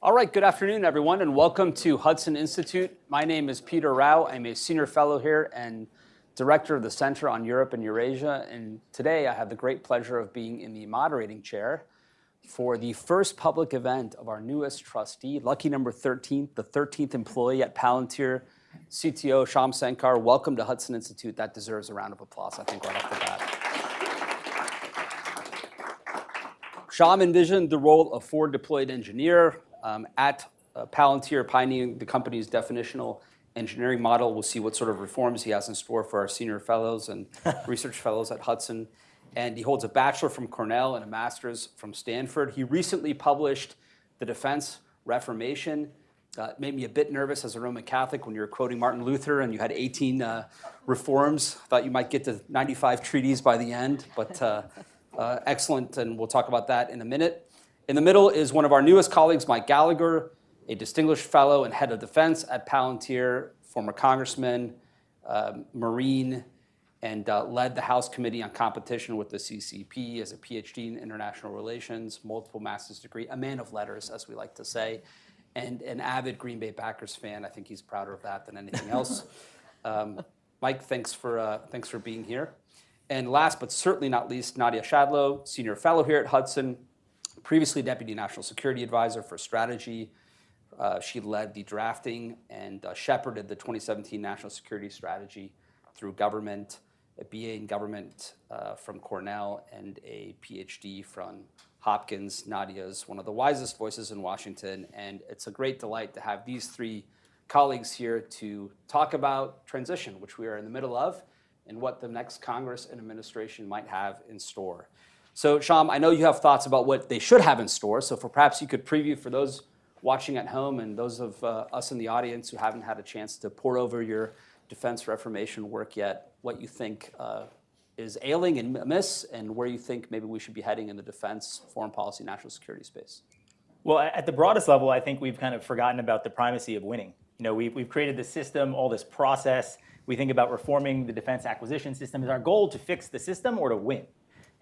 All right, good afternoon, everyone, and welcome to Hudson Institute. My name is Peter Rao. I'm a senior fellow here and director of the Center on Europe and Eurasia. And today I have the great pleasure of being in the moderating chair for the first public event of our newest trustee, lucky number 13, the 13th employee at Palantir, CTO Shyam Sankar. Welcome to Hudson Institute. That deserves a round of applause, I think, right off the bat. Shyam envisioned the role of forward deployed engineer at Palantir, pioneering the company's definitional engineering model. We'll see what sort of reforms he has in store for our senior fellows and research fellows at Hudson. And he holds a bachelor from Cornell and a master's from Stanford. He recently published The Defense Reformation. It made me a bit nervous as a Roman Catholic when you were quoting Martin Luther and you had 18 reforms. Thought you might get to 95 treaties by the end, but excellent, and we'll talk about that in a minute. In the middle is one of our newest colleagues, Mike Gallagher, a distinguished fellow and head of defense at Palantir, former congressman, Marine, and led the House Committee on Competition with the CCP as a PhD in international relations, multiple master's degree, a man of letters, as we like to say, and an avid Green Bay Packers fan. I think he's prouder of that than anything else. Mike, thanks for being here. And last but certainly not least, Nadia Schadlow, senior fellow here at Hudson, previously Deputy National Security Advisor for Strategy. She led the drafting and shepherded the 2017 National Security Strategy through government, a BA in government from Cornell, and a PhD from Hopkins. Nadia is one of the wisest voices in Washington, and it's a great delight to have these three colleagues here to talk about transition, which we are in the middle of, and what the next Congress and administration might have in store. So, Shyam, I know you have thoughts about what they should have in store, so perhaps you could preview for those watching at home and those of us in the audience who haven't had a chance to pore over your defense reformation work yet, what you think is ailing and amiss, and where you think maybe we should be heading in the defense, foreign policy, national security space. Well, at the broadest level, I think we've kind of forgotten about the primacy of winning. You know, we've created this system, all this process. We think about reforming the defense acquisition system. Is our goal to fix the system or to win?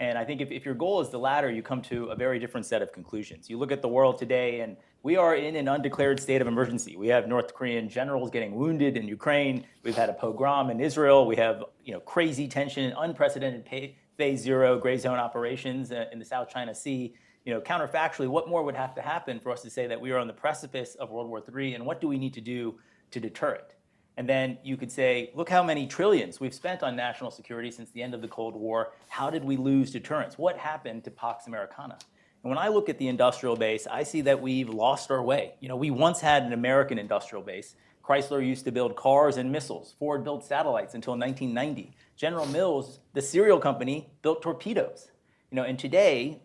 And I think if your goal is the latter, you come to a very different set of conclusions. You look at the world today, and we are in an undeclared state of emergency. We have North Korean generals getting wounded in Ukraine. We've had a pogrom in Israel. We have crazy tension, unprecedented phase zero gray zone operations in the South China Sea. Counterfactually, what more would have to happen for us to say that we are on the precipice of World War III, and what do we need to do to deter it? And then you could say, look how many trillions we've spent on national security since the end of the Cold War. How did we lose deterrence? What happened to Pax Americana? And when I look at the industrial base, I see that we've lost our way. We once had an American industrial base. Chrysler used to build cars and missiles. Ford built satellites until 1990. General Mills, the cereal company, built torpedoes. And today,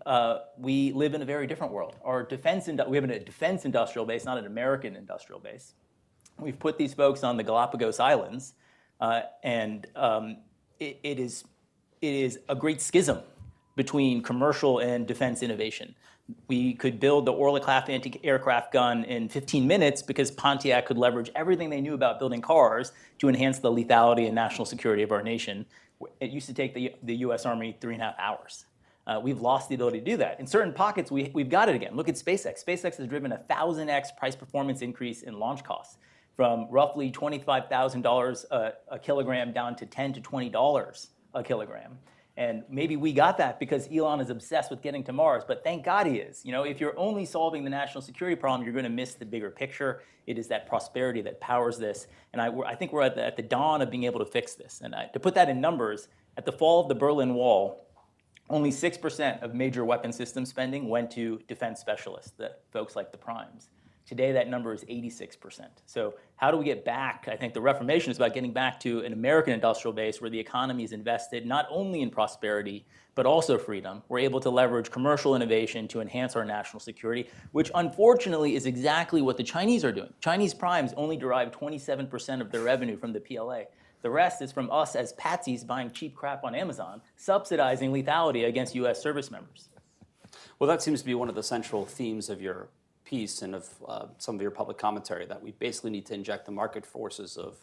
we live in a very different world. We have a defense industrial base, not an American industrial base. We've put these folks on the Galapagos Islands, and it is a great schism between commercial and defense innovation. We could build the Orla-class anti-aircraft gun in 15 minutes because Pontiac could leverage everything they knew about building cars to enhance the lethality and national security of our nation. It used to take the U.S. Army 3.5 hours. We've lost the ability to do that. In certain pockets, we've got it again. Look at SpaceX. SpaceX has driven a 1,000x price performance increase in launch costs, from roughly $25,000 a kilogram down to $10 to $20 a kilogram. And maybe we got that because Elon is obsessed with getting to Mars, but thank God he is. If you're only solving the national security problem, you're going to miss the bigger picture. It is that prosperity that powers this. And I think we're at the dawn of being able to fix this. And to put that in numbers, at the fall of the Berlin Wall, only 6% of major weapon system spending went to defense specialists, the folks like the primes. Today, that number is 86%. So how do we get back? I think the Reformation is about getting back to an American industrial base where the economy is invested not only in prosperity, but also freedom. We're able to leverage commercial innovation to enhance our national security, which unfortunately is exactly what the Chinese are doing. Chinese primes only derive 27% of their revenue from the PLA. The rest is from us as patsies buying cheap crap on Amazon, subsidizing lethality against US service members. Well, that seems to be one of the central themes of your piece and of some of your public commentary, that we basically need to inject the market forces of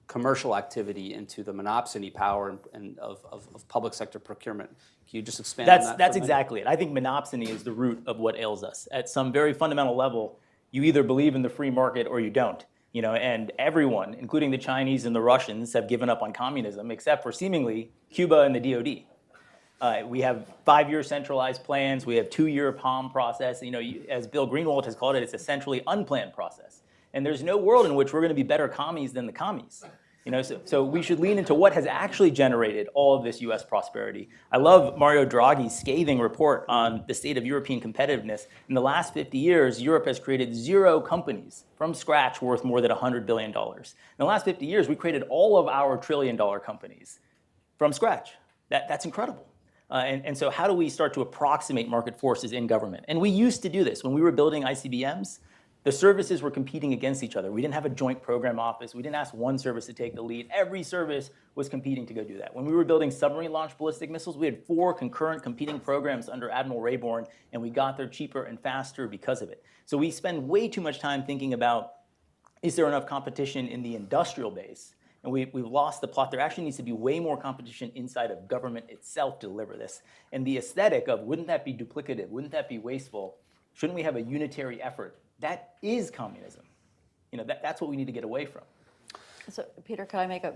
commercial activity into the monopsony power and of public sector procurement. Can you just expand on that? That's exactly it. I think monopsony is the root of what ails us. At some very fundamental level, You either believe in the free market or you don't. And everyone, including the Chinese and the Russians, have given up on communism, except for seemingly Cuba and the DoD. We have 5-year centralized plans. We have 2-year POM process. As Bill Greenwald has called it, it's essentially unplanned process. And there's no world in which we're going to be better commies than the commies. So we should lean into what has actually generated all of this U.S. prosperity. I love Mario Draghi's scathing report on the state of European competitiveness. In the last 50 years, Europe has created 0 companies from scratch worth more than $100 billion. In the last 50 years, we created all of our trillion-dollar companies from scratch. That's incredible. And so how do we start to approximate market forces in government? And we used to do this. When we were building ICBMs, the services were competing against each other. We didn't have a joint program office. We didn't ask one service to take the lead. Every service was competing to go do that. When we were building submarine-launched ballistic missiles, we had 4 concurrent competing programs under Admiral Rayborn, and we got there cheaper and faster because of it. So we spend way too much time thinking about, is there enough competition in the industrial base? And we've lost the plot. There actually needs to be way more competition inside of government itself to deliver this. And the aesthetic of, wouldn't that be duplicative? Wouldn't that be wasteful? Shouldn't we have a unitary effort? That is communism. That's what we need to get away from. So, Peter, could I make a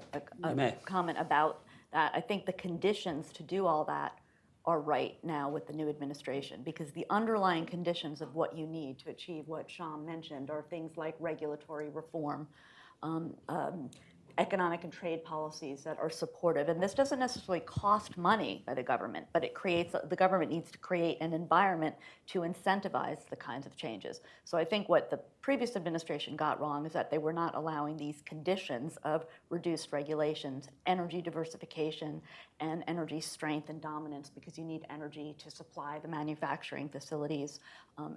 comment about that? I think the conditions to do all that are right now with the new administration, because the underlying conditions of what you need to achieve what Shyam mentioned are things like regulatory reform, economic and trade policies that are supportive. And this doesn't necessarily cost money by the government, but the government needs to create an environment to incentivize the kinds of changes. So I think what the previous administration got wrong is that they were not allowing these conditions of reduced regulations, energy diversification, and energy strength and dominance, because you need energy to supply the manufacturing facilities.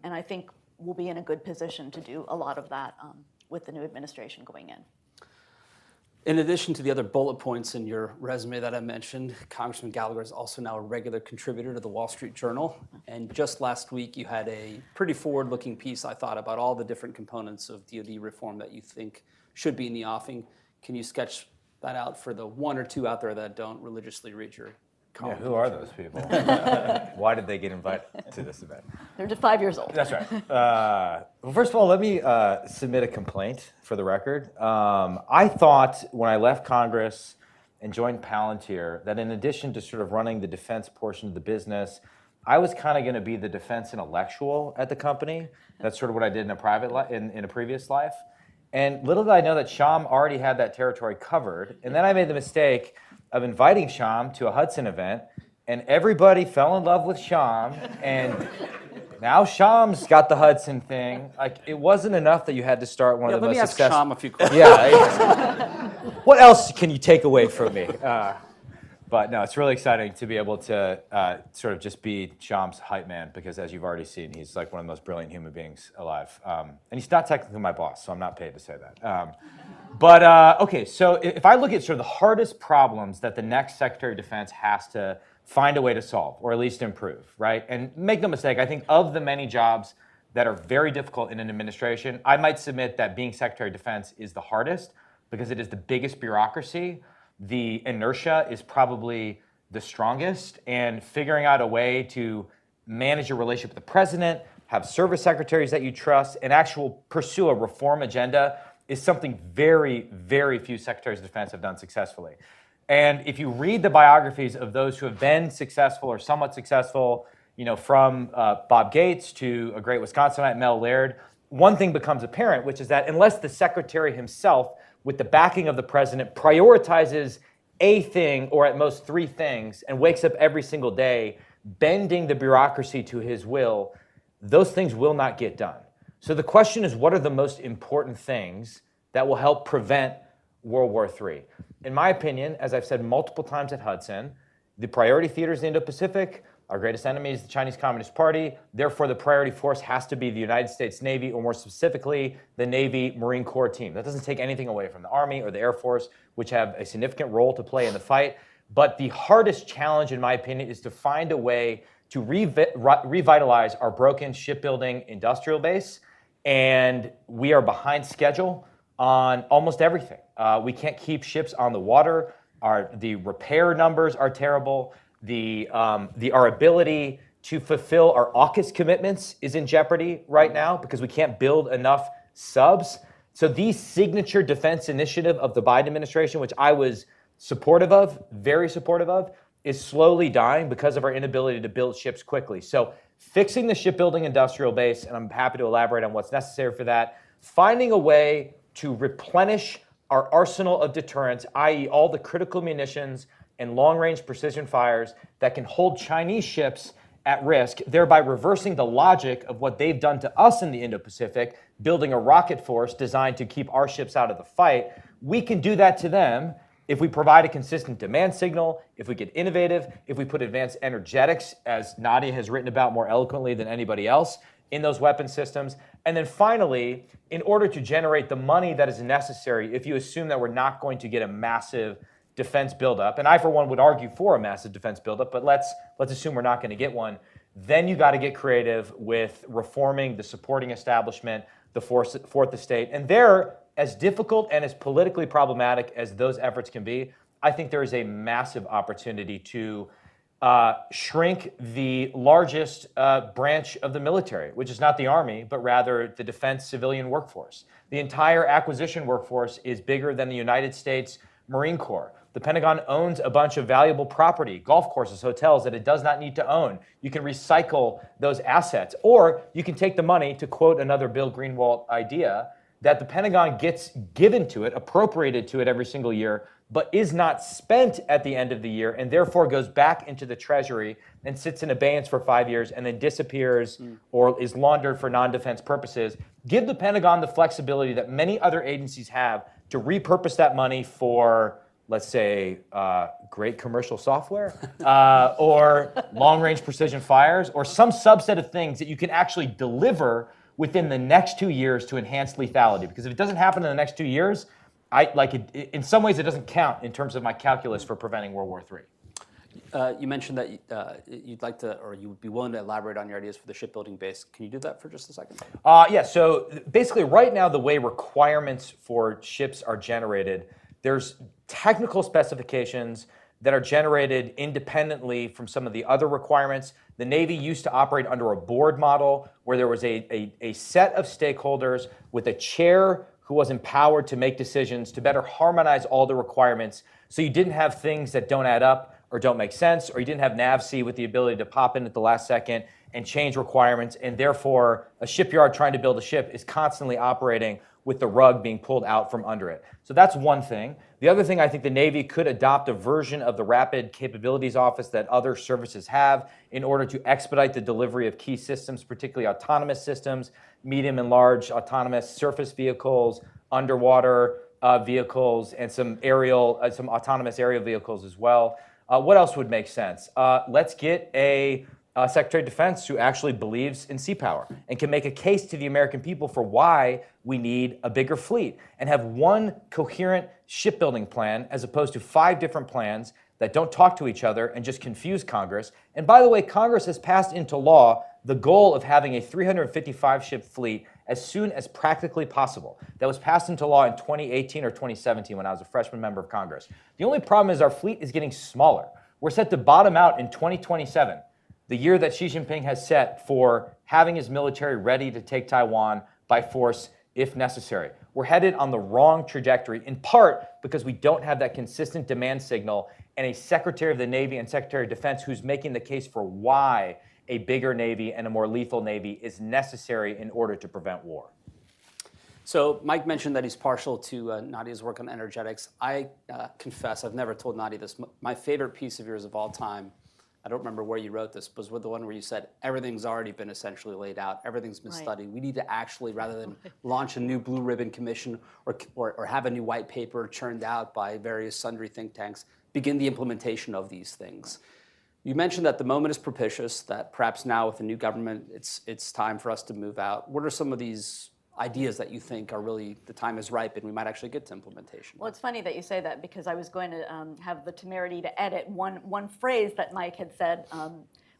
And I think we'll be in a good position to do a lot of that with the new administration going in. In addition to the other bullet points in your resume that I mentioned, Congressman Gallagher is also now a regular contributor to the Wall Street Journal. And just last week, you had a pretty forward-looking piece, I thought, about all the different components of DoD reform that you think should be in the offing. Can you sketch that out for the 1 or 2 out there that don't religiously read your column? Yeah, who are those people? Why did they get invited to this event? They're just 5 years old. That's right. Well, first of all, let me submit a complaint for the record. I thought when I left Congress and joined Palantir that in addition to sort of running the defense portion of the business, I was kind of going to be the defense intellectual at the company. That's sort of what I did in a in a previous life. And little did I know that Shyam already had that territory covered. And then I made the mistake of inviting Shyam to a Hudson event, and everybody fell in love with Shyam, and now Shyam's got the Hudson thing. Like, it wasn't enough that you had to start one of the most successful. Let me ask Shyam a few questions. Yeah. What else can you take away from me? But no, it's really exciting to be able to sort of just be Shyam's hype man, because as you've already seen, he's like one of the most brilliant human beings alive. And he's not technically my boss, so I'm not paid to say that. Okay, so if I look at sort of the hardest problems that the next Secretary of Defense has to find a way to solve, or at least improve, right? And make no mistake, I think of the many jobs that are very difficult in an administration, I might submit that being Secretary of Defense is the hardest, because it is the biggest bureaucracy. The inertia is probably the strongest, and figuring out a way to manage your relationship with the president, have service secretaries that you trust, and actually pursue a reform agenda is something very, very few secretaries of defense have done successfully. And if you read the biographies of those who have been successful or somewhat successful, from Bob Gates to a great Wisconsinite, Mel Laird, one thing becomes apparent, which is that unless the secretary himself, with the backing of the president, prioritizes a thing or at most 3 things and wakes up every single day bending the bureaucracy to his will, those things will not get done. So the question is, what are the most important things that will help prevent World War III? In my opinion, as I've said multiple times at Hudson, the priority theater is the Indo-Pacific. Our greatest enemy is the Chinese Communist Party. Therefore, the priority force has to be the United States Navy, or more specifically, the Navy Marine Corps team. That doesn't take anything away from the Army or the Air Force, which have a significant role to play in the fight. But the hardest challenge, in my opinion, is to find a way to revitalize our broken shipbuilding industrial base. And we are behind schedule on almost everything. We can't keep ships on the water. The repair numbers are terrible. Our ability to fulfill our AUKUS commitments is in jeopardy right now because we can't build enough subs. So the signature defense initiative of the Biden administration, which I was supportive of, very supportive of, is slowly dying because of our inability to build ships quickly. So fixing the shipbuilding industrial base, and I'm happy to elaborate on what's necessary for that, finding a way to replenish our arsenal of deterrence, i.e. all the critical munitions and long-range precision fires that can hold Chinese ships at risk, thereby reversing the logic of what they've done to us in the Indo-Pacific, building a rocket force designed to keep our ships out of the fight. We can do that to them if we provide a consistent demand signal, if we get innovative, if we put advanced energetics, as Nadia has written about more eloquently than anybody else, in those weapon systems. And then finally, in order to generate the money that is necessary, if you assume that we're not going to get a massive defense buildup, and I, for one, would argue for a massive defense buildup, but let's assume we're not going to get one, then you got to get creative with reforming the supporting establishment, the fourth estate. And there, as difficult and as politically problematic as those efforts can be, I think there is a massive opportunity to shrink the largest branch of the military, which is not the Army, but rather the defense civilian workforce. The entire acquisition workforce is bigger than the United States Marine Corps. The Pentagon owns a bunch of valuable property, golf courses, hotels that it does not need to own. You can recycle those assets, or you can take the money, to quote another Bill Greenwald idea, that the Pentagon gets given to it, appropriated to it every single year, but is not spent at the end of the year, and therefore goes back into the Treasury and sits in abeyance for 5 years and then disappears or is laundered for non-defense purposes. Give the Pentagon the flexibility that many other agencies have to repurpose that money for, let's say, great commercial software, or long-range precision fires, or some subset of things that you can actually deliver within the next 2 years to enhance lethality. Because if it doesn't happen in the next 2 years, in some ways it doesn't count in terms of my calculus for preventing World War III. You mentioned that you'd like to, or you would be willing to elaborate on your ideas for the shipbuilding base. Can you do that for just a second? Yeah, so basically right now the way requirements for ships are generated, there's technical specifications that are generated independently from some of the other requirements. The Navy used to operate under a board model where there was a set of stakeholders with a chair who was empowered to make decisions to better harmonize all the requirements, so you didn't have things that don't add up or don't make sense, or you didn't have NAVC with the ability to pop in at the last second and change requirements, and therefore a shipyard trying to build a ship is constantly operating with the rug being pulled out from under it. So that's one thing. The other thing, I think the Navy could adopt a version of the Rapid Capabilities Office that other services have in order to expedite the delivery of key systems, particularly autonomous systems, medium and large autonomous surface vehicles, underwater vehicles, and some autonomous aerial vehicles as well. What else would make sense? Let's get a Secretary of Defense who actually believes in sea power and can make a case to the American people for why we need a bigger fleet, and have one coherent shipbuilding plan as opposed to 5 different plans that don't talk to each other and just confuse Congress. And by the way, Congress has passed into law the goal of having a 355 ship fleet as soon as practically possible. That was passed into law in 2018 or 2017 when I was a freshman member of Congress. The only problem is our fleet is getting smaller. We're set to bottom out in 2027, the year that Xi Jinping has set for having his military ready to take Taiwan by force if necessary. We're headed on the wrong trajectory, in part because we don't have that consistent demand signal and a Secretary of the Navy and Secretary of Defense who's making the case for why a bigger Navy and a more lethal Navy is necessary in order to prevent war. So Mike mentioned that he's partial to Nadia's work on energetics. I confess, I've never told Nadia this. My favorite piece of yours of all time, I don't remember where you wrote this, was with the one where you said everything's already been essentially laid out, everything's been studied. We need to actually, rather than launch a new blue ribbon commission or have a new white paper churned out by various sundry think tanks, begin the implementation of these things. You mentioned that the moment is propitious, that perhaps now with the new government, it's time for us to move out. What are some of these ideas that you think are really, the time is ripe and we might actually get to implementation? Well, it's funny that you say that, because I was going to have the temerity to edit one phrase that Mike had said,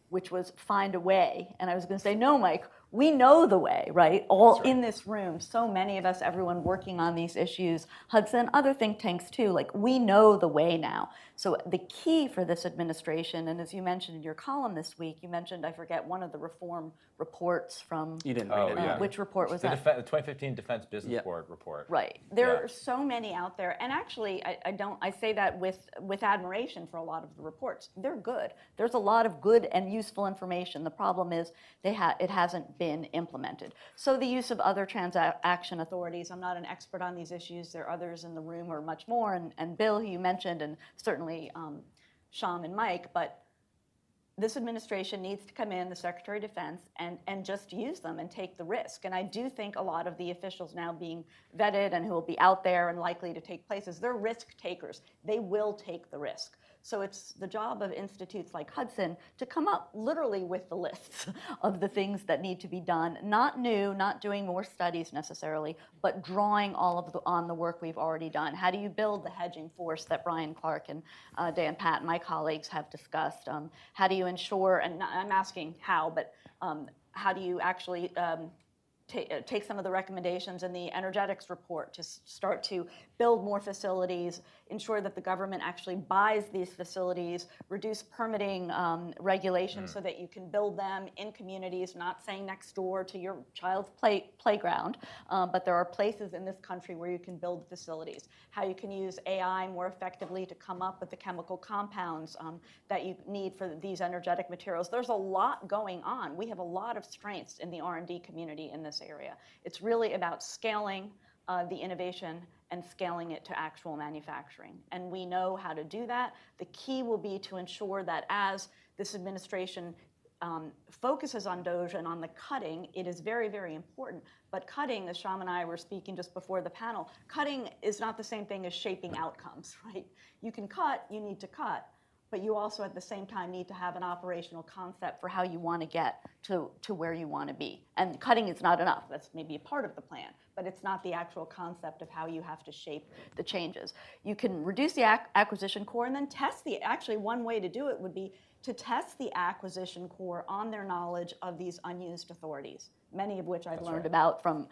which was find a way. And I was going to say, no, Mike, We know the way, right? All in this room, so many of us, everyone working on these issues, Hudson, other think tanks too, like we know the way now. So the key for this administration, and as you mentioned in your column this week, you mentioned, I forget, one of the reform reports from, You didn't read it. yeah. which report was The that? 2015 Defense Business Board report. Right. There Yeah. are so many out there, and actually, I say that with admiration for a lot of the reports. They're good. There's a lot of good and useful information. The problem is it hasn't been implemented. So the use of other transaction authorities. I'm not an expert on these issues. There are others in the room who are much more, and Bill, who you mentioned, and certainly Shyam and Mike, but this administration needs to come in, the Secretary of Defense, and just use them and take the risk. And I do think a lot of the officials now being vetted and who will be out there and likely to take places, they're risk takers. They will take the risk. So it's the job of institutes like Hudson to come up literally with the lists of the things that need to be done, not new, not doing more studies necessarily, but drawing all of on the work we've already done. How do you build the hedging force that Brian Clark and Dan Patton, my colleagues, have discussed? How do you ensure, and I'm asking how, but how do you actually take some of the recommendations in the energetics report to start to build more facilities, ensure that the government actually buys these facilities, reduce permitting regulations so that you can build them in communities, not saying next door to your child's playground, but there are places in this country where you can build facilities. How you can use AI more effectively to come up with the chemical compounds that you need for these energetic materials. There's a lot going on. We have a lot of strengths in the R&D community in this area. It's really about scaling the innovation and scaling it to actual manufacturing. And we know how to do that. The key will be to ensure that as this administration focuses on DOGE and on the cutting, it is very, very important. But cutting, as Shyam and I were speaking just before the panel, cutting is not the same thing as shaping outcomes, right? You can cut, you need to cut, but you also at the same time need to have an operational concept for how you want to get to where you want to be. And cutting is not enough. That's maybe a part of the plan, but it's not the actual concept of how you have to shape the changes. You can reduce the acquisition core and then test actually one way to do it would be to test the acquisition core on their knowledge of these unused authorities, many of which I've learned about from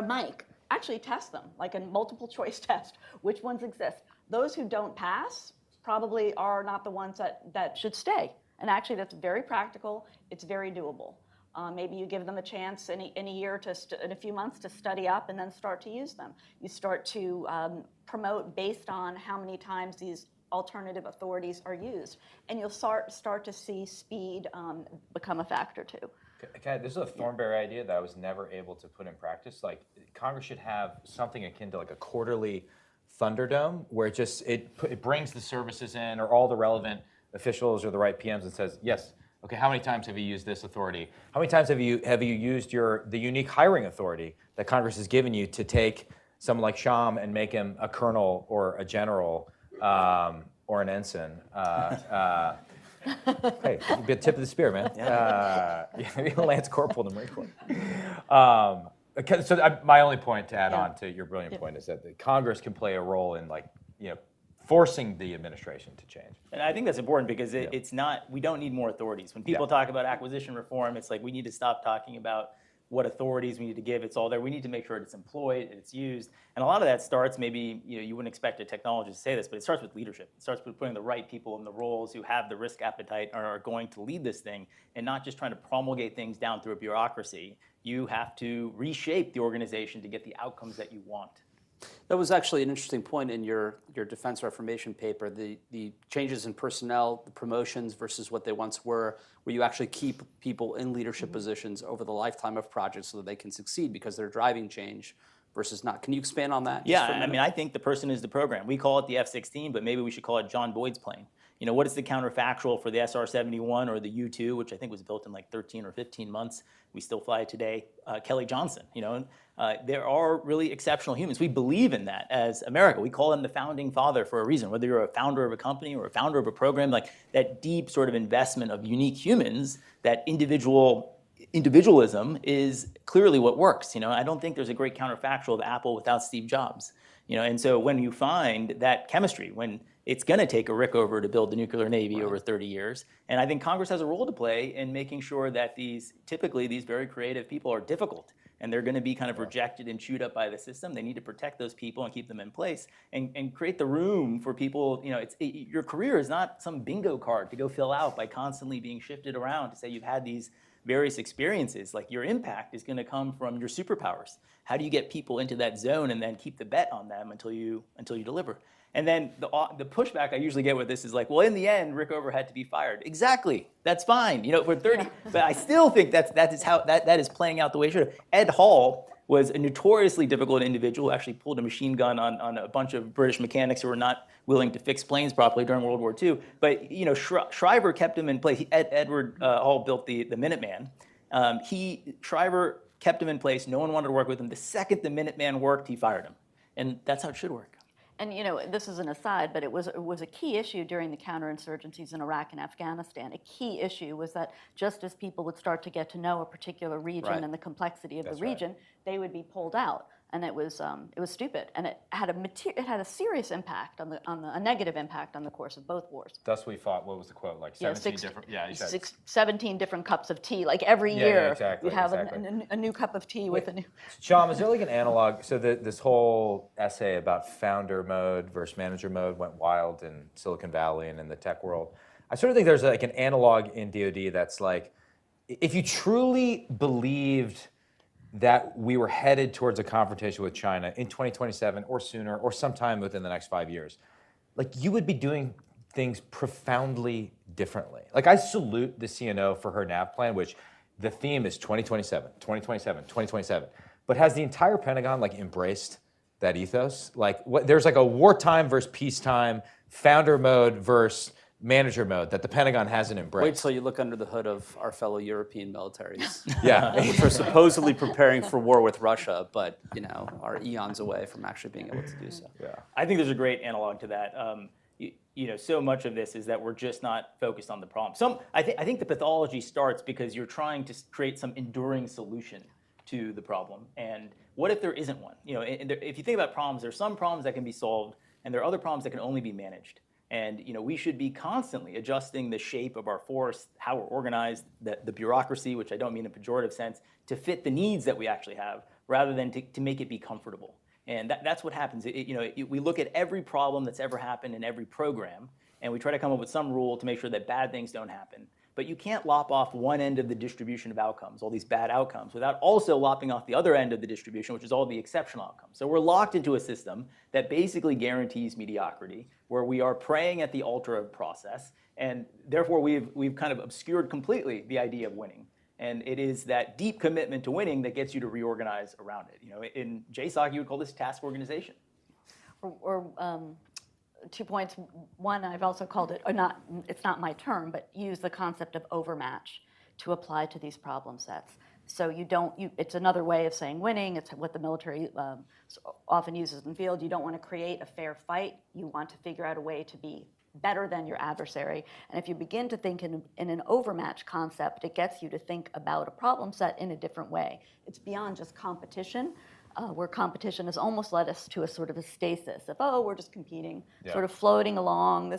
Mike. Actually test them, like a multiple choice test. Which ones exist? Those who don't pass probably are not the ones that should stay. And actually that's very practical, it's very doable. Maybe you give them a chance in a year in a few months to study up and then start to use them. You start to promote based on how many times these alternative authorities are used. And you'll start to see speed become a factor too. Okay, this is a Thornberry idea that I was never able to put in practice. Like Congress should have something akin to like a quarterly Thunderdome, where it brings the services in or all the relevant officials or the right PMs and says, yes, okay, how many times have you used this authority? How many times have you used the unique hiring authority that Congress has given you to take someone like Shyam and make him a colonel or a general or an ensign? Hey, be a tip of the spear, man. Maybe a Lance Corporal in the Marine Corps. Okay, so my only point to add on to your brilliant point is that the Congress can play a role in forcing the administration to change. And I think that's important because it's not, we don't need more authorities. When people talk about acquisition reform, it's like we need to stop talking about what authorities we need to give. It's all there. We need to make sure it's employed, it's used. And a lot of that starts, maybe you wouldn't expect a technologist to say this, but it starts with leadership. It starts with putting the right people in the roles who have the risk appetite and are going to lead this thing, and not just trying to promulgate things down through a bureaucracy. You have to reshape the organization to get the outcomes that you want. That was actually an interesting point in your defense reformation paper, the changes in personnel, the promotions versus what they once were, where you actually keep people in leadership positions over the lifetime of projects so that they can succeed because they're driving change versus not. Can you expand on that? Yeah, I mean, I think the person is the program. We call it the F-16, but maybe we should call it John Boyd's plane. What is the counterfactual for the SR-71 or the U-2, which I think was built in like 13 or 15 months? We still fly it today. Kelly Johnson, there are really exceptional humans. We believe in that as America. We call them the founding father for a reason. Whether you're a founder of a company or a founder of a program, like that deep sort of investment of unique humans, that individualism is clearly what works. I don't think there's a great counterfactual of Apple without Steve Jobs. And so when you find that chemistry, when it's going to take a Rickover to build the nuclear navy over 30 years. And I think Congress has a role to play in making sure that typically these very creative people are difficult, and they're going to be kind of rejected and chewed up by the system. They need to protect those people and keep them in place and create the room for people. Your career is not some bingo card to go fill out by constantly being shifted around to say you've had these various experiences. Like, your impact is going to come from your superpowers. How do you get people into that zone and then keep the bet on them until you deliver? And then the pushback I usually get with this is like, well, in the end, Rickover had to be fired. Exactly, that's fine. For 30, but I still think that is playing out the way it should have. Ed Hall was a notoriously difficult individual who actually pulled a machine gun on a bunch of British mechanics who were not willing to fix planes properly during World War II. But Shriver kept him in place. Edward Hall built the Minuteman. Shriver kept him in place. No one wanted to work with him. The second the Minuteman worked, he fired him. And that's how it should work. And this is an aside, but it was a key issue during the counterinsurgencies in Iraq and Afghanistan. A key issue was that just as people would start to get to know a particular region and the complexity of the region, they would be pulled out, and it was stupid, and it had a serious impact a negative impact on the course of both wars. Thus we fought. What was the quote? Like 17 different. Yeah, you said 17 different cups of tea. Like every year, exactly, you'd have a new cup of tea with a new. Shyam, is there like an analog? So this whole essay about founder mode versus manager mode went wild in Silicon Valley and in the tech world. I sort of think there's like an analog in DoD that's like, if you truly believed that we were headed towards a confrontation with China in 2027 or sooner or sometime within the next 5 years, like, you would be doing things profoundly differently. Like, I salute the CNO for her NAV plan, which the theme is 2027, 2027, 2027. But has the entire Pentagon like embraced that ethos? Like, there's like a wartime versus peacetime, founder mode versus manager mode that the Pentagon hasn't embraced. Wait till you look under the hood of our fellow European militaries. Yeah. Which are supposedly preparing for war with Russia, but are eons away from actually being able to do so. Yeah. I think there's a great analog to that. So much of this is that we're just not focused on the problem. I think the pathology starts because you're trying to create some enduring solution to the problem. And what if there isn't one? If you think about problems, there's some problems that can be solved, and there are other problems that can only be managed. And we should be constantly adjusting the shape of our force, how we're organized, the bureaucracy, which I don't mean in a pejorative sense, to fit the needs that we actually have, rather than to make it be comfortable. And that's what happens. We look at every problem that's ever happened in every program, and we try to come up with some rule to make sure that bad things don't happen. But you can't lop off one end of the distribution of outcomes, all these bad outcomes, without also lopping off the other end of the distribution, which is all the exceptional outcomes. So we're locked into a system that basically guarantees mediocrity, where we are praying at the altar of process, and therefore we've kind of obscured completely the idea of winning. And it is that deep commitment to winning that gets you to reorganize around it. In JSOC, you would call this task organization. Or 2 points. One, I've also called it, it's not my term, but use the concept of overmatch to apply to these problem sets. So it's another way of saying winning. It's what the military often uses in the field. You don't want to create a fair fight. You want to figure out a way to be better than your adversary. And if you begin to think in an overmatch concept, it gets you to think about a problem set in a different way. It's beyond just competition. Where competition has almost led us to a sort of a stasis of, we're just competing, sort of floating along.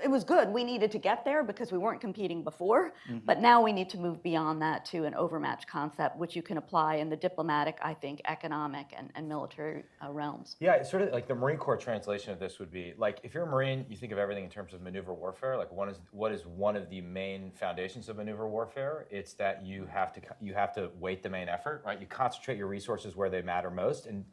It was good. We needed to get there because we weren't competing before, but now we need to move beyond that to an overmatch concept, which you can apply in the diplomatic, I think, economic and military realms. Yeah, it's sort of like the Marine Corps translation of this would be, like, if you're a Marine, you think of everything in terms of maneuver warfare. Like, what is one of the main foundations of maneuver warfare? It's that you have to weight the main effort, right? You concentrate your resources where they matter most, and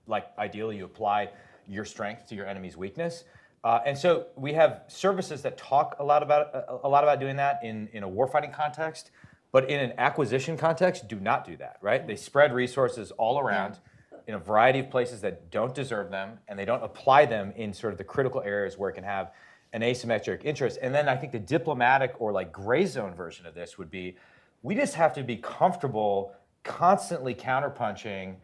like ideally you apply your strength to your enemy's weakness. And so we have services that talk a lot about doing that in a warfighting context, but in an acquisition context, do not do that, right? They spread resources all around in a variety of places that don't deserve them, and they don't apply them in sort of the critical areas where it can have an asymmetric interest. And then I think the diplomatic or like gray zone version of this would be, we just have to be comfortable constantly counterpunching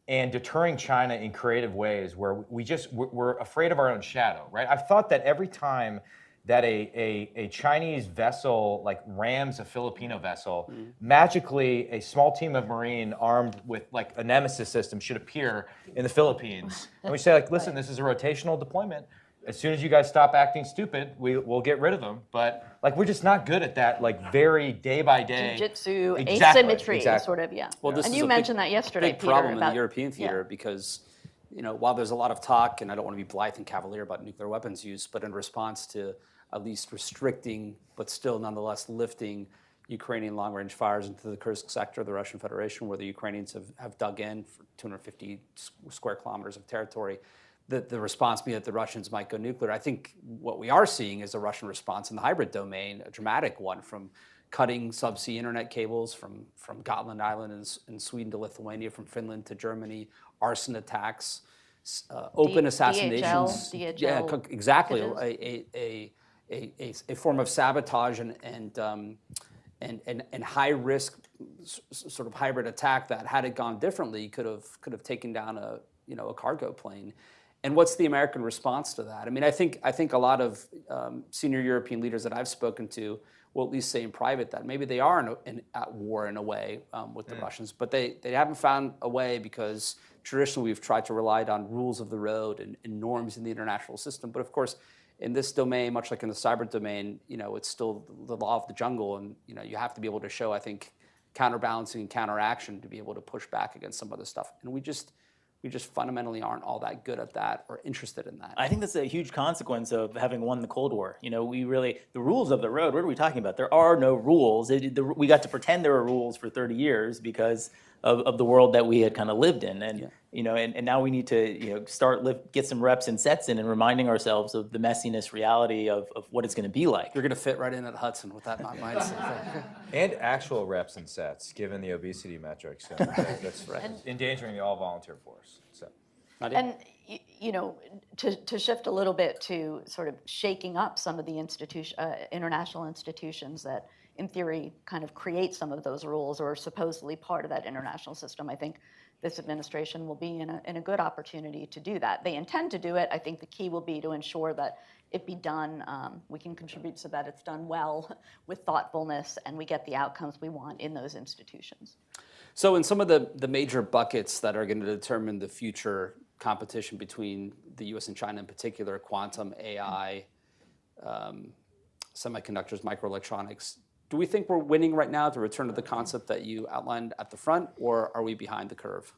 and deterring China in creative ways where we're afraid of our own shadow, right? I've thought that every time that a Chinese vessel like rams a Filipino vessel, magically a small team of Marine armed with like a Nemesis system should appear in the Philippines. And we say like, listen, this is a rotational deployment. as soon as you guys stop acting stupid, we'll get rid of them. But like we're just not good at that, like very day by day. Jiu-jitsu, Exactly, asymmetry, exactly. sort of, yeah. Well, this And is you a mentioned that yesterday, big Peter, problem in about the European theater because, while there's a lot of talk, and I don't want to be blithe and cavalier about nuclear weapons use, but in response to at least restricting, but still nonetheless lifting Ukrainian long-range fires into the Kursk sector of the Russian Federation, where the Ukrainians have dug in for 250 square kilometers of territory, the response being that the Russians might go nuclear. I think what we are seeing is a Russian response in the hybrid domain, a dramatic one, from cutting subsea internet cables from Gotland Island in Sweden to Lithuania, from Finland to Germany, arson attacks, open assassinations. DHL, yeah, exactly. killings. A form of sabotage and high risk sort of hybrid attack that, had it gone differently, could have taken down a cargo plane. And what's the American response to that? I mean, I think a lot of senior European leaders that I've spoken to will at least say in private that maybe they are at war in a way with the Russians, but they haven't found a way because traditionally we've tried to rely on rules of the road and norms in the international system. But of course, in this domain, much like in the cyber domain, it's still the law of the jungle, and you have to be able to show, I think, counterbalancing and counteraction to be able to push back against some of this stuff. And we just fundamentally aren't all that good at that or interested in that. I think that's a huge consequence of having won the Cold War. The rules of the road, what are we talking about? There are no rules. We got to pretend there were rules for 30 years because of the world that we had kind of lived in. And, and now we need to, get some reps and sets in and reminding ourselves of the messiness reality of what it's going to be like. You're going to fit right in at Hudson with that mindset. And actual reps and sets, given the obesity metrics. So that's right. Endangering the all-volunteer force. So. Nadia? And to shift a little bit to sort of shaking up some of the international institutions that, in theory, kind of create some of those rules or are supposedly part of that international system, I think this administration will be in a good opportunity to do that. They intend to do it. I think the key will be to ensure that it be done, we can contribute so that it's done well with thoughtfulness and we get the outcomes we want in those institutions. So in some of the major buckets that are going to determine the future competition between the US and China in particular, quantum, AI, semiconductors, microelectronics, do we think we're winning right now to return to the concept that you outlined at the front, or are we behind the curve?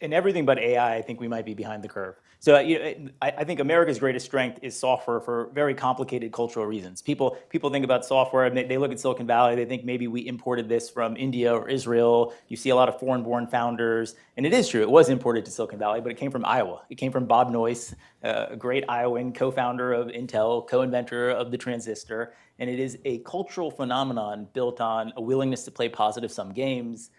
In everything but AI, I think we might be behind the curve. So I think America's greatest strength is software for very complicated cultural reasons. People think about software and they look at Silicon Valley, they think maybe we imported this from India or Israel. You see a lot of foreign-born founders, and it is true, it was imported to Silicon Valley, but it came from Iowa. It came from Bob Noyce, a great Iowan, co-founder of Intel, co-inventor of the transistor, and it is a cultural phenomenon built on a willingness to play positive-sum games,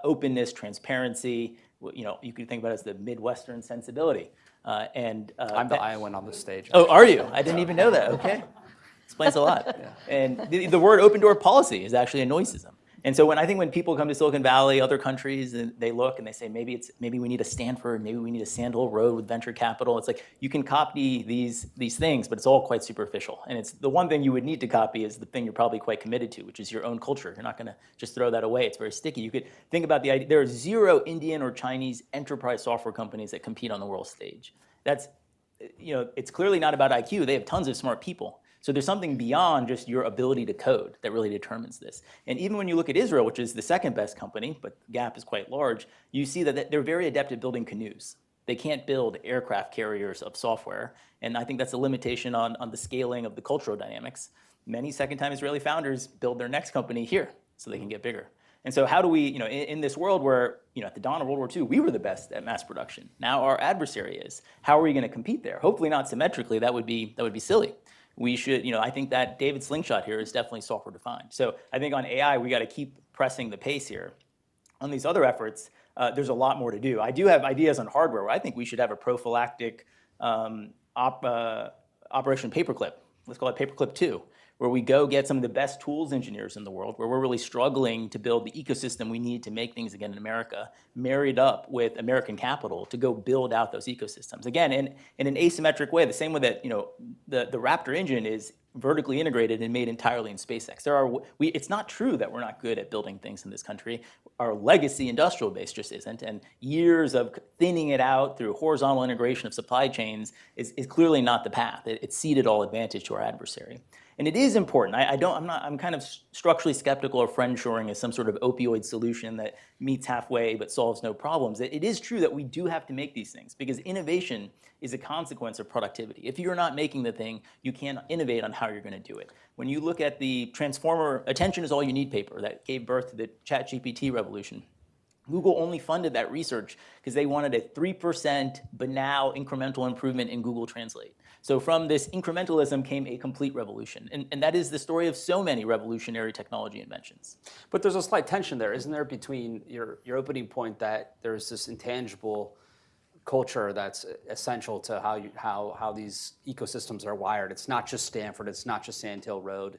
openness, transparency. You could think about it as the Midwestern sensibility. I'm the Iowan on the stage. Oh, are you? I didn't even know that. Okay. Explains a lot. Yeah. And the word open door policy is actually a Noyceism. And so when people come to Silicon Valley, other countries, and they look and they say, maybe we need a Stanford, maybe we need a Sandhill Road with venture capital. It's like you can copy these things, but it's all quite superficial. And it's the one thing you would need to copy is the thing you're probably quite committed to, which is your own culture. You're not going to just throw that away. It's very sticky. You could think about the idea. There are 0 Indian or Chinese enterprise software companies that compete on the world stage. That's, it's clearly not about IQ. They have tons of smart people. So there's something beyond just your ability to code that really determines this. And even when you look at Israel, which is the second best company, but the gap is quite large, you see that they're very adept at building canoes. They can't build aircraft carriers of software. And I think that's a limitation on the scaling of the cultural dynamics. Many second-time Israeli founders build their next company here so they can get bigger. And so how do we, in this world where, at the dawn of World War II, we were the best at mass production. Now our adversary is. How are we going to compete there? Hopefully not symmetrically. That would be silly. We should, I think that David Slingshot here is definitely software defined. So I think on AI, we got to keep pressing the pace here. On these other efforts, there's a lot more to do. I do have ideas on hardware where I think we should have a prophylactic Operation Paperclip. Let's call it Paperclip 2, where we go get some of the best tools engineers in the world, where we're really struggling to build the ecosystem we need to make things again in America, married up with American capital to go build out those ecosystems. Again, in an asymmetric way, the same way that the Raptor engine is vertically integrated and made entirely in SpaceX. It's not true that we're not good at building things in this country. our legacy industrial base just isn't, and years of thinning it out through horizontal integration of supply chains is clearly not the path. It ceded all advantage to our adversary. And it is important. I'm kind of structurally skeptical of friendshoring as some sort of opioid solution that meets halfway but solves no problems. It is true that we do have to make these things because innovation is a consequence of productivity. If you're not making the thing, you can't innovate on how you're going to do it. When you look at the Transformer Attention is All You Need paper that gave birth to the ChatGPT revolution, Google only funded that research because they wanted a 3% banal incremental improvement in Google Translate. So from this incrementalism came a complete revolution. And that is the story of so many revolutionary technology inventions. But there's a slight tension there, isn't there, between your opening point that there's this intangible culture that's essential to how these ecosystems are wired. It's not just Stanford, it's not just Sand Hill Road.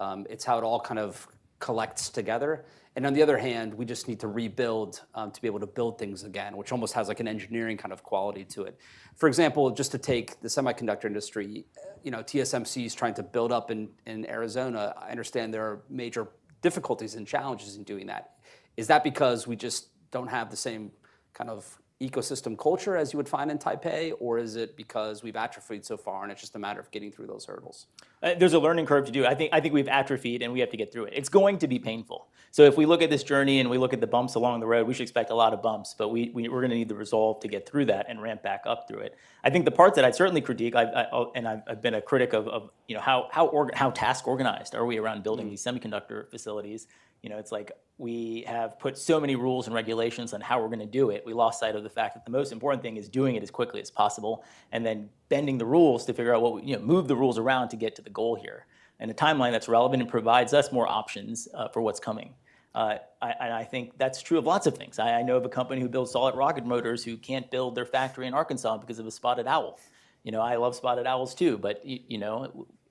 It's how it all kind of collects together. And on the other hand, we just need to rebuild to be able to build things again, which almost has like an engineering kind of quality to it. For example, just to take the semiconductor industry, TSMC is trying to build up in Arizona. I understand there are major difficulties and challenges in doing that. Is that because we just don't have the same kind of ecosystem culture as you would find in Taipei, or is it because we've atrophied so far and it's just a matter of getting through those hurdles? There's a learning curve to do. I think we've atrophied and we have to get through it. It's going to be painful. So if we look at this journey and we look at the bumps along the road, we should expect a lot of bumps, but we're going to need the resolve to get through that and ramp back up through it. I think the parts that I'd certainly critique, I've been a critic of how task organized are we around building these semiconductor facilities. It's like we have put so many rules and regulations on how we're going to do it. We lost sight of the fact that the most important thing is doing it as quickly as possible and then bending the rules to figure out move the rules around to get to the goal here. And a timeline that's relevant and provides us more options for what's coming. And I think that's true of lots of things. I know of a company who builds solid rocket motors who can't build their factory in Arkansas because of a spotted owl. I love spotted owls too, but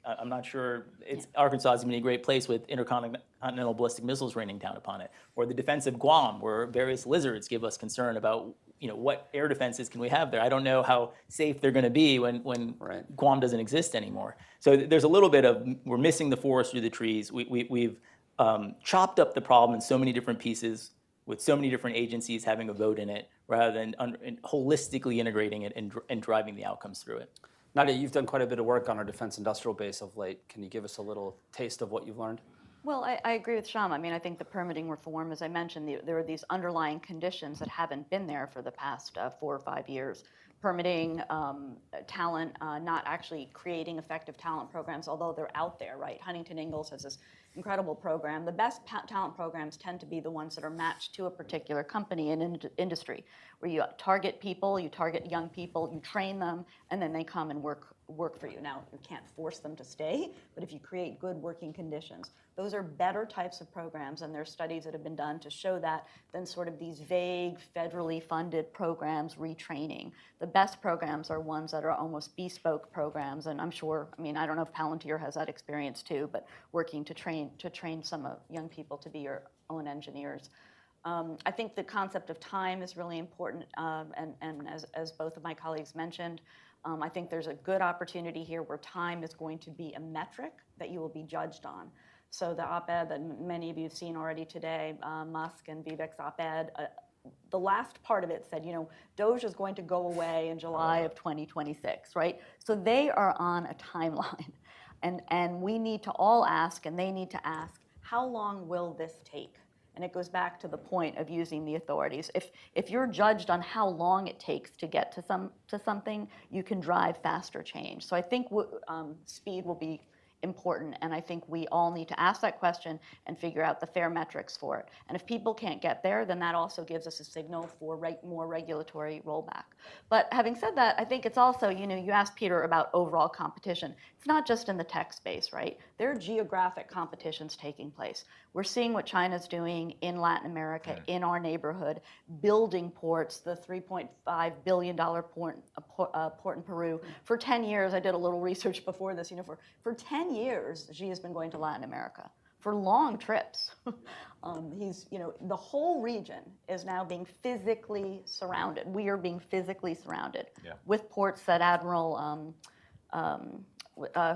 I'm not sure Arkansas is going to be a great place with intercontinental ballistic missiles raining down upon it, or the defense of Guam, where various lizards give us concern about what air defenses can we have there. I don't know how safe they're going to be when Guam doesn't exist anymore. So there's a little bit of we're missing the forest through the trees. We've chopped up the problem in so many different pieces with so many different agencies having a vote in it, rather than holistically integrating it and driving the outcomes through it. Nadia, you've done quite a bit of work on our defense industrial base of late. Can you give us a little taste of what you've learned? Well, I agree with Shyam. I think the permitting reform, as I mentioned, there are these underlying conditions that haven't been there for the past 4 or 5 years. Permitting, talent, not actually creating effective talent programs, although they're out there, right? Huntington Ingalls has this incredible program. The best talent programs tend to be the ones that are matched to a particular company and industry, where you target people, you target young people, you train them, and then they come and work for you. Now, you can't force them to stay, but if you create good working conditions, those are better types of programs, and there are studies that have been done to show that than sort of these vague, federally funded programs retraining. The best programs are ones that are almost bespoke programs, and I'm sure, I don't know if Palantir has that experience too, but working to train some young people to be your own engineers. I think the concept of time is really important, and as both of my colleagues mentioned, I think there's a good opportunity here where time is going to be a metric that you will be judged on. So the op-ed that many of you have seen already today, Musk and Vivek's op-ed, the last part of it said, Doge is going to go away in July of 2026, right? So they are on a timeline. And we need to all ask, and they need to ask, how long will this take? And it goes back to the point of using the authorities. If you're judged on how long it takes to get to something, you can drive faster change. So I think speed will be important, and I think we all need to ask that question and figure out the fair metrics for it. And if people can't get there, then that also gives us a signal for more regulatory rollback. But having said that, I think it's also, you asked Peter about overall competition. It's not just in the tech space, right? There are geographic competitions taking place. We're seeing what China's doing in Latin America, in our neighborhood, building ports, the $3.5 billion port in Peru. For 10 years, I did a little research before this, for 10 years, Xi has been going to Latin America for long trips. The whole region is now being physically surrounded. We are being physically surrounded with ports that Admiral,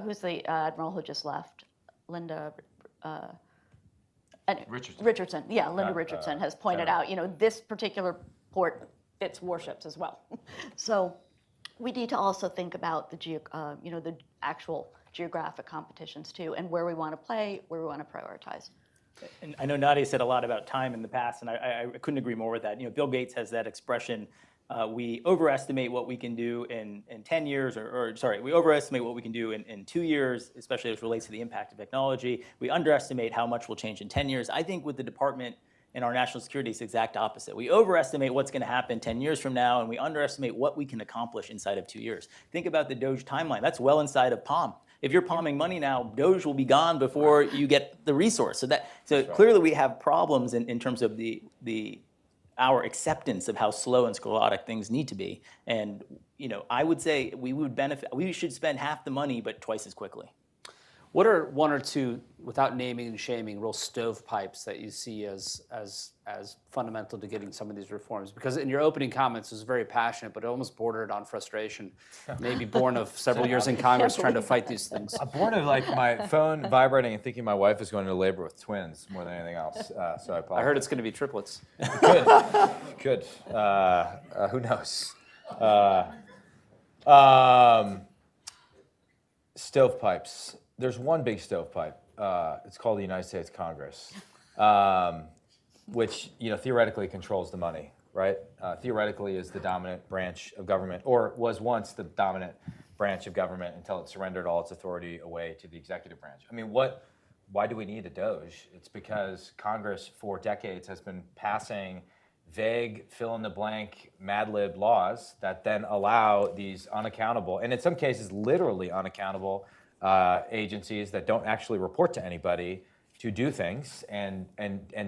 who's the Admiral who just left? Linda, Richardson, yeah, Linda Richardson has pointed out, this particular port fits warships as well. So we need to also think about the actual geographic competitions too, and where we want to play, where we want to prioritize. And I know Nadia said a lot about time in the past, and I couldn't agree more with that. Bill Gates has that expression, we overestimate what we can do in 10 years, we overestimate what we can do in 2 years, especially as it relates to the impact of technology. We underestimate how much will change in 10 years. I think with the department and our national security, it's the exact opposite. We overestimate what's going to happen 10 years from now, and we underestimate what we can accomplish inside of 2 years. Think about the Doge timeline. That's well inside of POM. If you're palming money now, Doge will be gone before you get the resource. So clearly we have problems in terms of our acceptance of how slow and sclerotic things need to be. And I would say we should spend half the money, but twice as quickly. What are one or two, without naming and shaming, real stovepipes that you see as fundamental to getting some of these reforms? Because in your opening comments, it was very passionate, but it almost bordered on frustration, maybe born of several years in Congress trying to fight these things. I'm born of my phone vibrating and thinking my wife is going into labor with twins more than anything else. So I apologize. I heard it's going to be triplets. Good. Who knows? Stovepipes. There's one big stovepipe. It's called the United States Congress, which theoretically controls the money, right? Theoretically is the dominant branch of government, or was once the dominant branch of government until it surrendered all its authority away to the executive branch. I mean, why do we need a Doge? It's because Congress for decades has been passing vague, fill-in-the-blank, Mad Lib laws that then allow these unaccountable, and in some cases literally unaccountable, agencies that don't actually report to anybody to do things and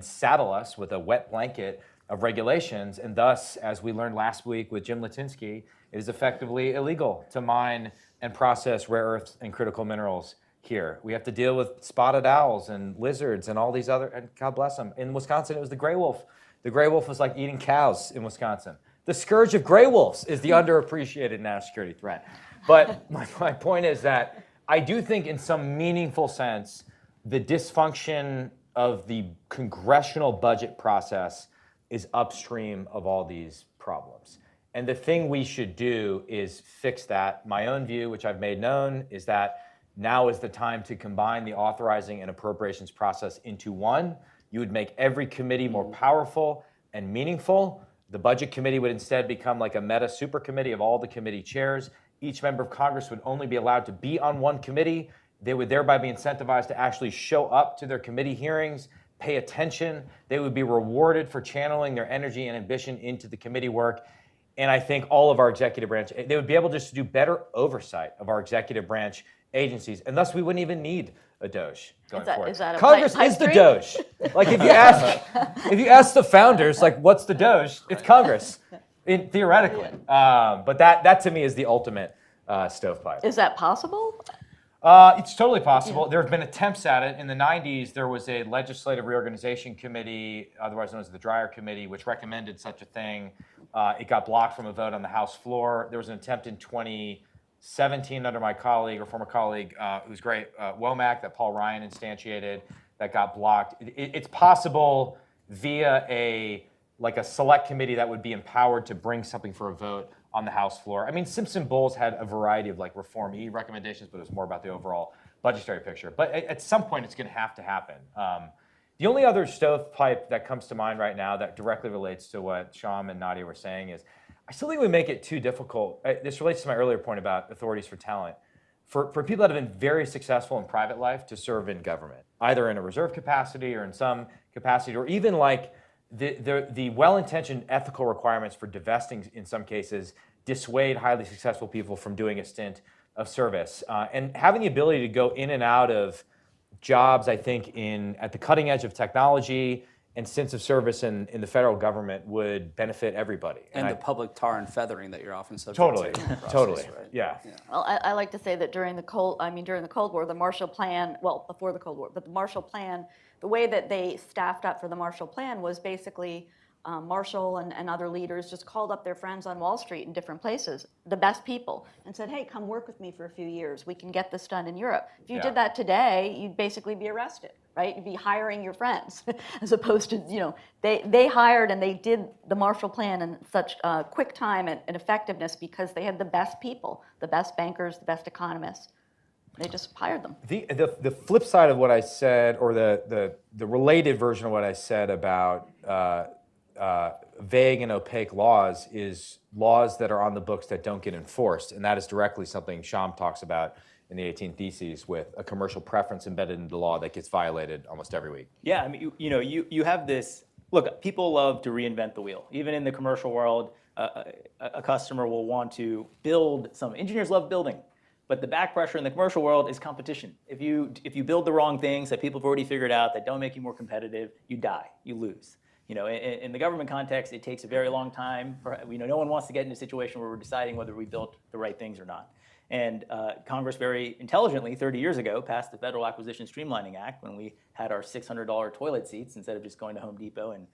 saddle us with a wet blanket of regulations. And thus, as we learned last week with Jim Litinsky, it is effectively illegal to mine and process rare earths and critical minerals here. We have to deal with spotted owls and lizards and all these other, and God bless them. In Wisconsin, it was the gray wolf. The gray wolf was like eating cows in Wisconsin. The scourge of gray wolves is the underappreciated national security threat. But my point is that I do think in some meaningful sense, the dysfunction of the congressional budget process is upstream of all these problems. And the thing we should do is fix that. My own view, which I've made known, is that now is the time to combine the authorizing and appropriations process into one. You would make every committee more powerful and meaningful. The budget committee would instead become like a meta super committee of all the committee chairs. Each member of Congress would only be allowed to be on one committee. They would thereby be incentivized to actually show up to their committee hearings, pay attention. They would be rewarded for channeling their energy and ambition into the committee work. And I think all of our executive branch, they would be able just to do better oversight of our executive branch agencies. And thus we wouldn't even need a Doge going forward. Is that a Congress pipe is the dream? Doge. Like if you ask the founders, like what's the Doge? It's Congress. Theoretically, but that to me is the ultimate stovepipe. Is that possible? It's totally possible. There have been attempts at it. In the 90s, there was a legislative reorganization committee, otherwise known as the Dreyer Committee, which recommended such a thing. It got blocked from a vote on the House floor. There was an attempt in 2017 under my colleague, or former colleague, who's great, Womack, that Paul Ryan instantiated, that got blocked. It's possible via a select committee that would be empowered to bring something for a vote on the House floor. I mean, Simpson-Bowles had a variety of Reform E recommendations, but it was more about the overall budgetary picture. But at some point, it's going to have to happen. The only other stovepipe that comes to mind right now that directly relates to what Shyam and Nadia were saying is, I still think we make it too difficult. This relates to my earlier point about authorities for talent. For people that have been very successful in private life to serve in government, either in a reserve capacity or in some capacity, or even the well-intentioned ethical requirements for divesting, in some cases, dissuade highly successful people from doing a stint of service. And having the ability to go in and out of jobs, I think, at the cutting edge of technology and stints of service in the federal government would benefit everybody. And the public tar and feathering that you're often subject to. In the process, Totally, right? yeah. Well, I like to say that during the Cold War, the Marshall Plan, well, before the Cold War, but the Marshall Plan, the way that they staffed up for the Marshall Plan was basically Marshall and other leaders just called up their friends on Wall Street in different places, the best people, and said, hey, come work with me for a few years. We can get this done in Europe. If you did that today, you'd basically be arrested, right? You'd be hiring your friends as opposed to, they hired and they did the Marshall Plan in such quick time and effectiveness because they had the best people, the best bankers, the best economists. They just hired them. The flip side of what I said, or the related version of what I said about vague and opaque laws, is laws that are on the books that don't get enforced, and that is directly something Shyam talks about in the 18 Theses, with a commercial preference embedded in the law that gets violated almost every week. Yeah, I mean, you have this. Look, people love to reinvent the wheel. Even in the commercial world, a customer will want to build some. Engineers love building. But the back pressure in the commercial world is competition. If you build the wrong things that people have already figured out that don't make you more competitive, you die, you lose. In the government context, it takes a very long time. No one wants to get in a situation where we're deciding whether we built the right things or not. And Congress very intelligently, 30 years ago, passed the Federal Acquisition Streamlining Act when we had our $600 toilet seats instead of just going to Home Depot and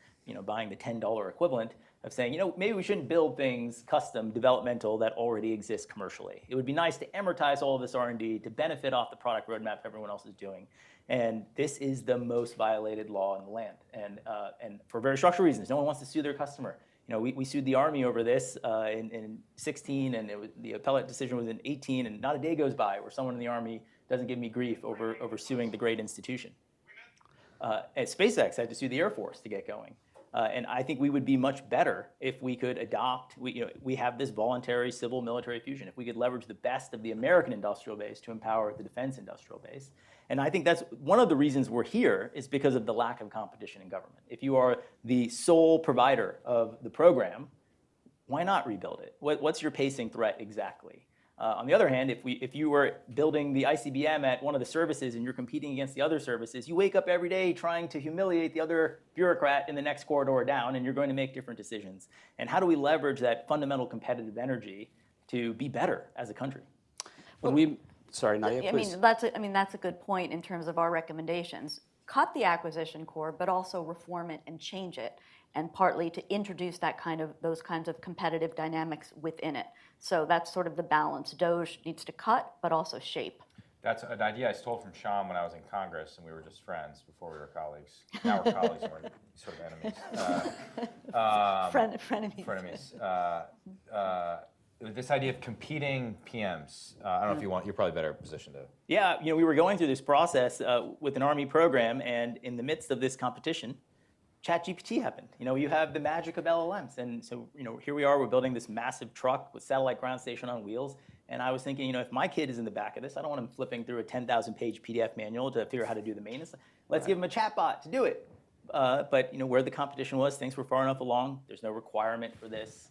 buying the $10 equivalent, of saying, maybe we shouldn't build things custom, developmental, that already exist commercially. It would be nice to amortize all of this R&D to benefit off the product roadmap everyone else is doing. And this is the most violated law in the land. And for very structural reasons, no one wants to sue their customer. We sued the Army over this in 16, and the appellate decision was in 18, and not a day goes by where someone in the Army doesn't give me grief over suing the great institution. At SpaceX, I had to sue the Air Force to get going. And I think we would be much better if we could adopt, we have this voluntary civil-military fusion. If we could leverage the best of the American industrial base to empower the defense industrial base. And I think that's one of the reasons we're here, is because of the lack of competition in government. If you are the sole provider of the program, why not rebuild it? What's your pacing threat exactly? On the other hand, if you were building the ICBM at one of the services and you're competing against the other services, you wake up every day trying to humiliate the other bureaucrat in the next corridor down, and you're going to make different decisions. And how do we leverage that fundamental competitive energy to be better as a country? Sorry, Nadia, please. I mean, that's a good point in terms of our recommendations. Cut the acquisition core, but also reform it and change it, and partly to introduce those kinds of competitive dynamics within it. So that's sort of the balance. DOGE needs to cut, but also shape. That's an idea I stole from Shyam when I was in Congress, and we were just friends before we were colleagues. Now we're colleagues, and we're sort of enemies. Frenemies. This idea of competing PMs. I don't know if you want. You're probably better positioned to. Yeah, we were going through this process with an Army program, and in the midst of this competition, ChatGPT happened. You have the magic of LLMs, and so here we are. We're building this massive truck with satellite ground station on wheels, and I was thinking, if my kid is in the back of this, I don't want him flipping through a 10,000-page PDF manual to figure out how to do the maintenance. Let's give him a chatbot to do it. But where the competition was, things were far enough along. There's no requirement for this.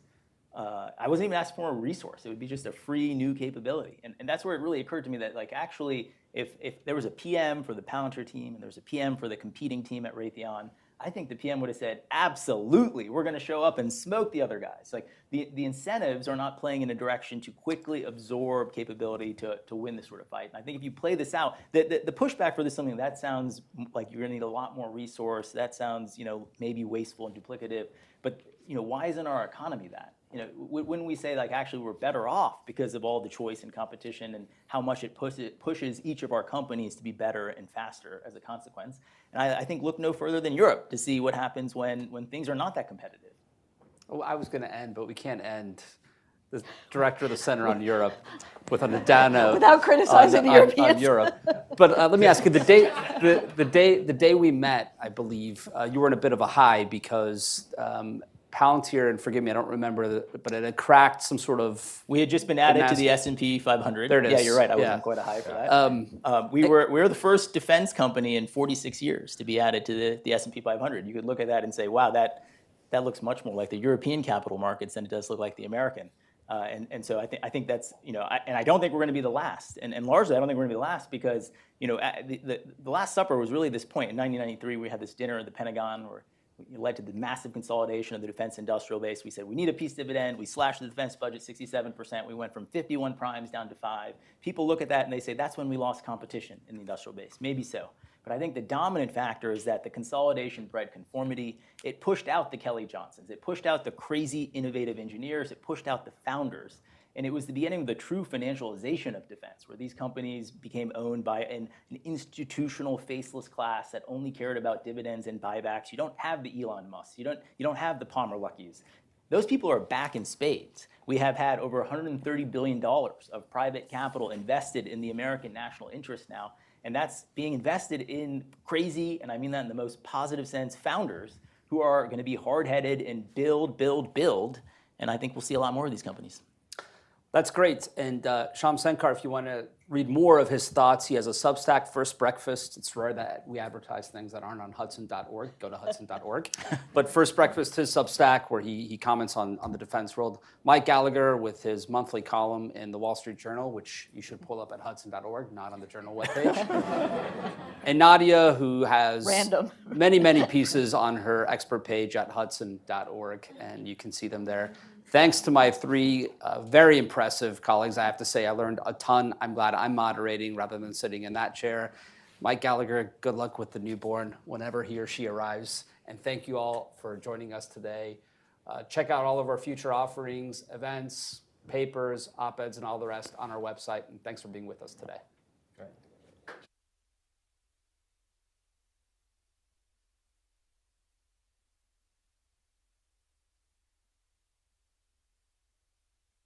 I wasn't even asking for a resource. It would be just a free new capability. And that's where it really occurred to me that actually, if there was a PM for the Palantir team and there was a PM for the competing team at Raytheon, I think the PM would have said, absolutely, we're going to show up and smoke the other guys. The incentives are not playing in a direction to quickly absorb capability to win this sort of fight. And I think if you play this out, the pushback for this is something that sounds like you're going to need a lot more resource. That sounds maybe wasteful and duplicative. But why isn't our economy that? When we say actually we're better off because of all the choice and competition and how much it pushes each of our companies to be better and faster as a consequence. And I think look no further than Europe to see what happens when things are not that competitive. Well, I was going to end, but we can't end the director of the Center on Europe with a down note without criticizing the Europeans. On Europe. But let me ask you, the day we met, I believe you were in a bit of a high because Palantir, and forgive me, I don't remember, but it had cracked some sort of. We had just been added to the S&P 500. There it is. Yeah, you're right. I wasn't quite a high for that. We were the first defense company in 46 years to be added to the S&P 500. You could look at that and say, wow, that looks much more like the European capital markets than it does look like the American. And so I think that's and I don't think we're going to be the last. And largely, I don't think we're going to be the last because the Last Supper was really this point in 1993. We had this dinner at the Pentagon where it led to the massive consolidation of the defense industrial base. We said we need a peace dividend. We slashed the defense budget 67%. We went from 51 primes down to 5. People look at that and they say that's when we lost competition in the industrial base. Maybe so. But I think the dominant factor is that the consolidation bred conformity. It pushed out the Kelly Johnsons. It pushed out the crazy innovative engineers. It pushed out the founders. And it was the beginning of the true financialization of defense, where these companies became owned by an institutional faceless class that only cared about dividends and buybacks. You don't have the Elon Musks. You don't have the Palmer Luckies. Those people are back in spades. We have had over $130 billion of private capital invested in the American national interest now, and that's being invested in crazy, and I mean that in the most positive sense, founders who are going to be hard-headed and build, and I think we'll see a lot more of these companies. That's great. And Shyam Sankar, if you want to read more of his thoughts, he has a Substack, First Breakfast. It's rare that we advertise things that aren't on Hudson.org. Go to Hudson.org. But First Breakfast, his Substack, where he comments on the defense world. Mike Gallagher with his monthly column in the Wall Street Journal, which you should pull up at Hudson.org, not on the Journal webpage. And Nadia, who has many pieces on her expert page at Hudson.org, and you can see them there. Thanks to my three very impressive colleagues. I have to say I learned a ton. I'm glad I'm moderating rather than sitting in that chair. Mike Gallagher, good luck with the newborn whenever he or she arrives. And thank you all for joining us today. Check out all of our future offerings, events, papers, op-eds, and all the rest on our website. And thanks for being with us today.